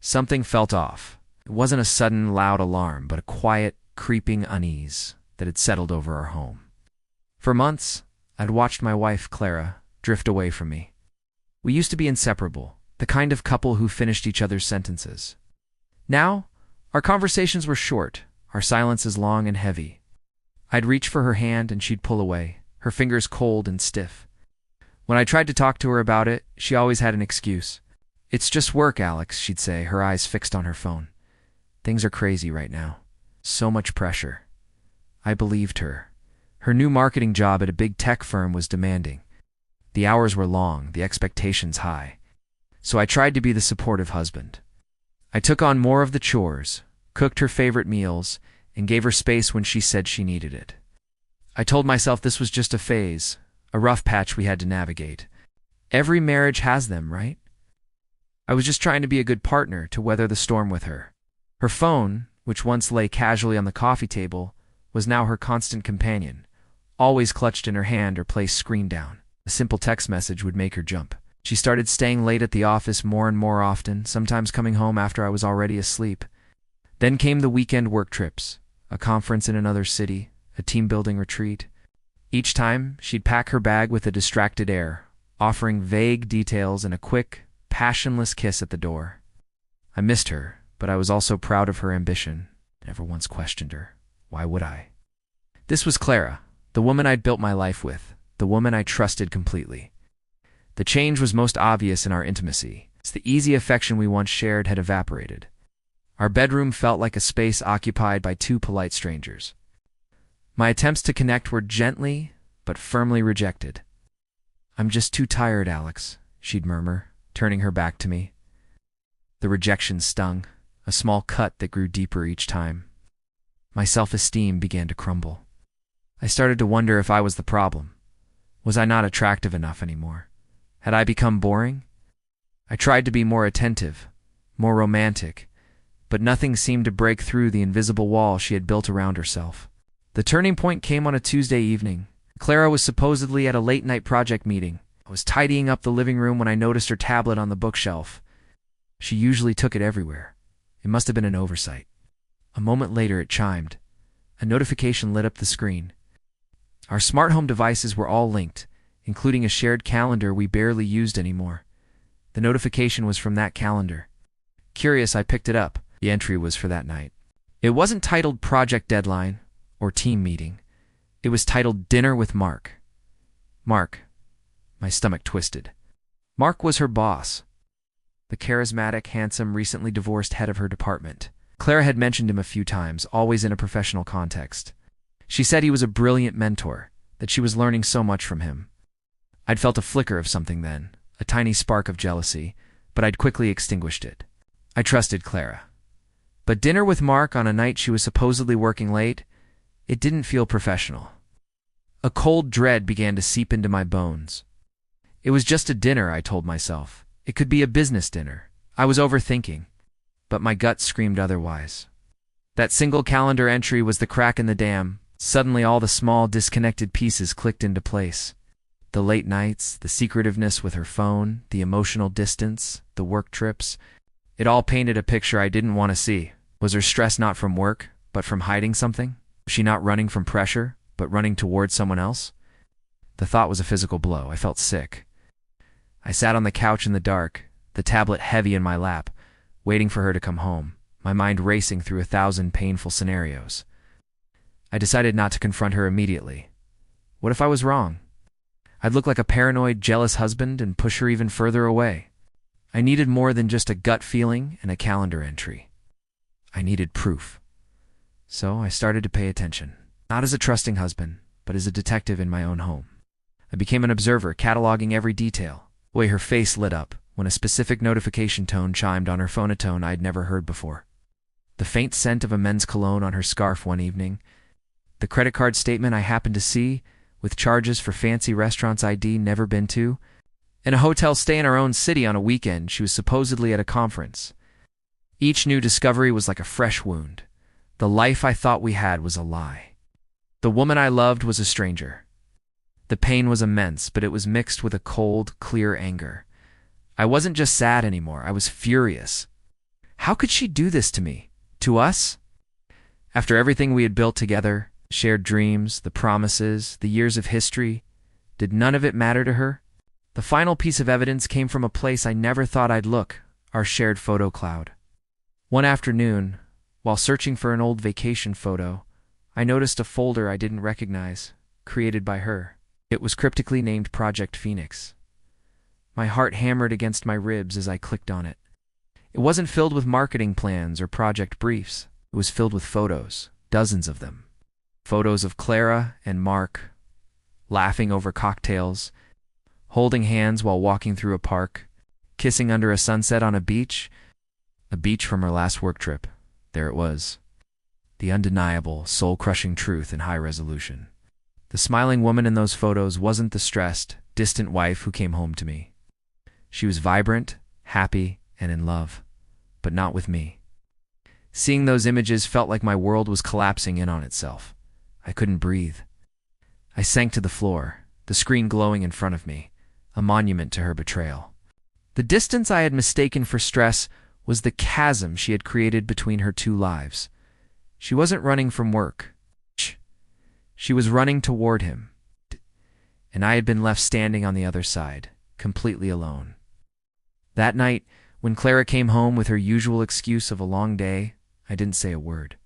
Something felt off. It wasn't a sudden, loud alarm, but a quiet, creeping unease that had settled over our home. For months, I'd watched my wife, Clara, drift away from me. We used to be inseparable, the kind of couple who finished each other's sentences. Now, our conversations were short, our silences long and heavy. I'd reach for her hand and she'd pull away, her fingers cold and stiff. When I tried to talk to her about it, she always had an excuse. "It's just work, Alex," she'd say, her eyes fixed on her phone. "Things are crazy right now. So much pressure." I believed her. Her new marketing job at a big tech firm was demanding. The hours were long, the expectations high. So I tried to be the supportive husband. I took on more of the chores, cooked her favorite meals, and gave her space when she said she needed it. I told myself this was just a phase, a rough patch we had to navigate. Every marriage has them, right? I was just trying to be a good partner to weather the storm with her. Her phone, which once lay casually on the coffee table, was now her constant companion, always clutched in her hand or placed screen down. A simple text message would make her jump. She started staying late at the office more and more often, sometimes coming home after I was already asleep. Then came the weekend work trips, a conference in another city, a team-building retreat. Each time, she'd pack her bag with a distracted air, offering vague details and a quick, passionless kiss at the door. I missed her, but I was also proud of her ambition. Never once questioned her. Why would I? This was Clara, the woman I'd built my life with, the woman I trusted completely. The change was most obvious in our intimacy, as the easy affection we once shared had evaporated. Our bedroom felt like a space occupied by two polite strangers. My attempts to connect were gently, but firmly rejected. "I'm just too tired, Alex," she'd murmur, turning her back to me. The rejection stung, a small cut that grew deeper each time. My self-esteem began to crumble. I started to wonder if I was the problem. Was I not attractive enough anymore? Had I become boring? I tried to be more attentive, more romantic, but nothing seemed to break through the invisible wall she had built around herself. The turning point came on a Tuesday evening. Clara was supposedly at a late-night project meeting. I was tidying up the living room when I noticed her tablet on the bookshelf. She usually took it everywhere. It must have been an oversight. A moment later it chimed. A notification lit up the screen. Our smart home devices were all linked, including a shared calendar we barely used anymore. The notification was from that calendar. Curious, I picked it up. The entry was for that night. It wasn't titled Project Deadline or Team Meeting. It was titled Dinner with Mark. Mark. My stomach twisted. Mark was her boss. The charismatic, handsome, recently divorced head of her department. Clara had mentioned him a few times, always in a professional context. She said he was a brilliant mentor, that she was learning so much from him. I'd felt a flicker of something then, a tiny spark of jealousy, but I'd quickly extinguished it. I trusted Clara. But dinner with Mark on a night she was supposedly working late, it didn't feel professional. A cold dread began to seep into my bones. It was just a dinner, I told myself. It could be a business dinner. I was overthinking, but my gut screamed otherwise. That single calendar entry was the crack in the dam. Suddenly all the small, disconnected pieces clicked into place. The late nights, the secretiveness with her phone, the emotional distance, the work trips. It all painted a picture I didn't want to see. Was her stress not from work, but from hiding something? Was she not running from pressure, but running towards someone else? The thought was a physical blow. I felt sick. I sat on the couch in the dark, the tablet heavy in my lap, waiting for her to come home, my mind racing through 1,000 painful scenarios. I decided not to confront her immediately. What if I was wrong? I'd look like a paranoid, jealous husband and push her even further away. I needed more than just a gut feeling and a calendar entry. I needed proof. So I started to pay attention, not as a trusting husband, but as a detective in my own home. I became an observer, cataloging every detail. The way her face lit up when a specific notification tone chimed on her phone, a tone I'd never heard before. The faint scent of a men's cologne on her scarf one evening. The credit card statement I happened to see, with charges for fancy restaurants I'd never been to, and a hotel stay in our own city on a weekend she was supposedly at a conference. Each new discovery was like a fresh wound. The life I thought we had was a lie. The woman I loved was a stranger. The pain was immense, but it was mixed with a cold, clear anger. I wasn't just sad anymore, I was furious. How could she do this to me? To us? After everything we had built together, shared dreams, the promises, the years of history, did none of it matter to her? The final piece of evidence came from a place I never thought I'd look, our shared photo cloud. One afternoon, while searching for an old vacation photo, I noticed a folder I didn't recognize, created by her. It was cryptically named Project Phoenix. My heart hammered against my ribs as I clicked on it. It wasn't filled with marketing plans or project briefs. It was filled with photos, dozens of them. Photos of Clara and Mark, laughing over cocktails, holding hands while walking through a park, kissing under a sunset on a beach from her last work trip. There it was. The undeniable, soul-crushing truth in high resolution. The smiling woman in those photos wasn't the stressed, distant wife who came home to me. She was vibrant, happy, and in love, but not with me. Seeing those images felt like my world was collapsing in on itself. I couldn't breathe. I sank to the floor, the screen glowing in front of me, a monument to her betrayal. The distance I had mistaken for stress was the chasm she had created between her two lives. She wasn't running from work. She was running toward him, and I had been left standing on the other side, completely alone. That night, when Clara came home with her usual excuse of a long day, I didn't say a word.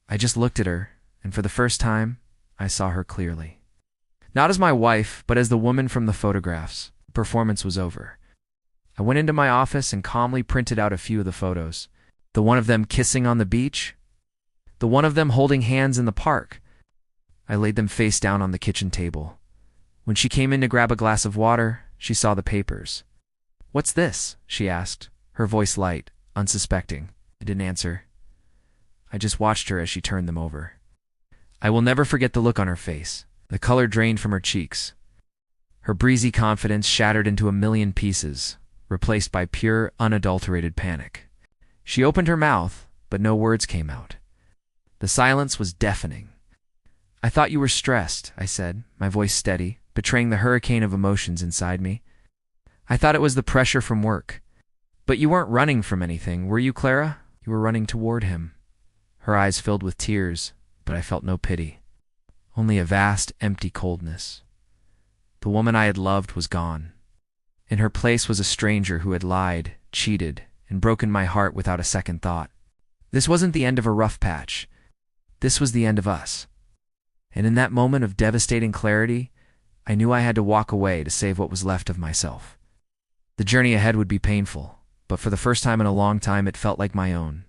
I just looked at her, and for the first time, I saw her clearly. Not as my wife, but as the woman from the photographs. The performance was over. I went into my office and calmly printed out a few of the photos. The one of them kissing on the beach. The one of them holding hands in the park. I laid them face down on the kitchen table. When she came in to grab a glass of water, she saw the papers. "What's this?" she asked, her voice light, unsuspecting. I didn't answer. I just watched her as she turned them over. I will never forget the look on her face. The color drained from her cheeks. Her breezy confidence shattered into a million pieces, replaced by pure, unadulterated panic. She opened her mouth, but no words came out. The silence was deafening. "I thought you were stressed," I said, my voice steady, betraying the hurricane of emotions inside me. "I thought it was the pressure from work. But you weren't running from anything, were you, Clara? You were running toward him." Her eyes filled with tears, but I felt no pity. Only a vast, empty coldness. The woman I had loved was gone. In her place was a stranger who had lied, cheated, and broken my heart without a second thought. This wasn't the end of a rough patch. This was the end of us. And in that moment of devastating clarity, I knew I had to walk away to save what was left of myself. The journey ahead would be painful, but for the first time in a long time it felt like my own.